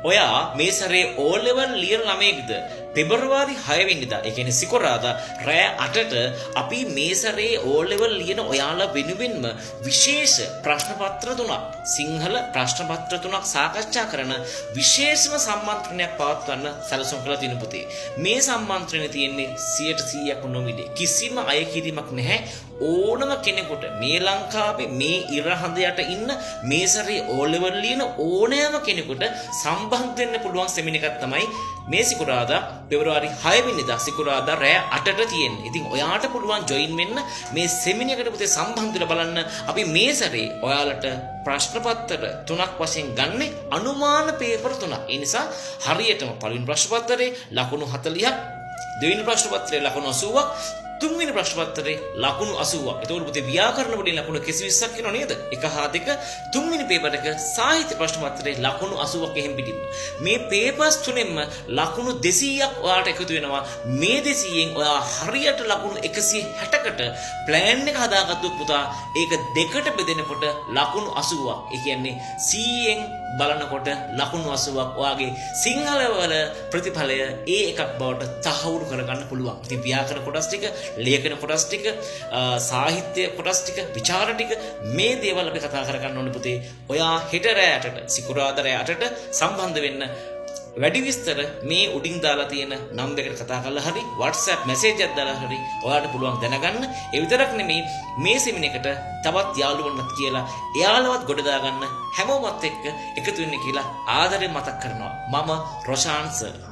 ඔයා මේ සැරේ O level ලියන ළමයෙක්ද? පෙබරවාරි 6 වෙනිදා ඒ කියන්නේ සිකුරාදා රෑ 8ට අපි මේ සැරේ O level ලියන ඔයාලා වෙනුවෙන්ම විශේෂ ප්‍රශ්න පත්‍ර 3ක් සිංහල ප්‍රශ්න පත්‍ර 3ක් සාකච්ඡා කරන විශේෂම සම්මන්ත්‍රණයක් පවත්වන්න සැලසුම් කළා දින පුතේ. මේ සම්මන්ත්‍රණය තියෙන්නේ 100%ක් නොමිලේ. කිසිම අය කිරීමක් නැහැ. ඕනම කෙනෙකුට මේ ලංකාවේ මේ ඉර හඳ යට ඉන්න මේ සැරේ O level ලියන ඕනෑම කෙනෙකුට සම්බන්ධ වෙන්න පුළුවන් සෙමිනාර් එකක් තමයි මේ සිකුරාදා පෙබරවාරි 6 වෙනිදා සිකුරාදා රෑ 8ට තියෙන්නේ. ඉතින් ඔයාට පුළුවන් ජොයින් වෙන්න මේ සෙමිනාර් එකට පුතේ සම්බන්ධ වෙලා බලන්න. අපි මේ සැරේ ඔයාලට ප්‍රශ්න පත්‍ර 3ක් වශයෙන් ගන්න අනුමාන පේපර් 3ක්. ඒ නිසා හරියටම පළවෙනි ප්‍රශ්න පත්‍රයේ ලකුණු 40ක්, දෙවෙනි ප්‍රශ්න පත්‍රයේ ලකුණු 80ක්, තුන්වෙනි ප්‍රශ්න පත්‍රයේ ලකුණු 80ක්. ඒතකොට පුතේ ව්‍යාකරණ වලින් ලකුණු 120ක් එනවා නේද? 1 හා 2. තුන්වෙනි පේපර් එක සාහිත්‍ය ප්‍රශ්න පත්‍රයේ ලකුණු 80ක් එහෙම පිටින්න. මේ පේපර්ස් තුනෙන්ම ලකුණු 200ක් ඔයාලට එකතු වෙනවා. මේ 200න් ඔයා හරියට ලකුණු 160කට ප්ලෑන් එක හදාගත්තොත් පුතා ඒක දෙකට බෙදෙනකොට ලකුණු 80ක්. ඒ කියන්නේ 100න් බලනකොට ලකුණු 80ක් ඔයාගේ සිංහල වල ප්‍රතිඵලය ඒ එකක් බවට තහවුරු කරගන්න පුළුවන්. ඉතින් ව්‍යාකරණ කොටස් ටික, ලේඛන කොටස් ටික, සාහිත්‍ය කොටස් ටික, විචාර ටික මේ දේවල් අපි කතා කරගන්න ඕනේ පුතේ. ඔයා හෙට රැයට සිකුරාදා රැ 8ට සම්බන්ධ වෙන්න. වැඩි විස්තර මේ උඩින් දාලා තියෙන නම්බර් එකට කතා කරලා හරි WhatsApp මැසේජ් එකක් දාලා හරි ඔයාලට පුළුවන් දැනගන්න. ඒ විතරක් නෙමෙයි මේ සෙමිනාර් එකට තවත් යාළුවන්වත් කියලා එයාලවත් ගොඩ දාගන්න හැමෝමත් එක්ක එකතු වෙන්න කියලා ආදරෙන් මතක් කරනවා. මම රොෂාන් සර්.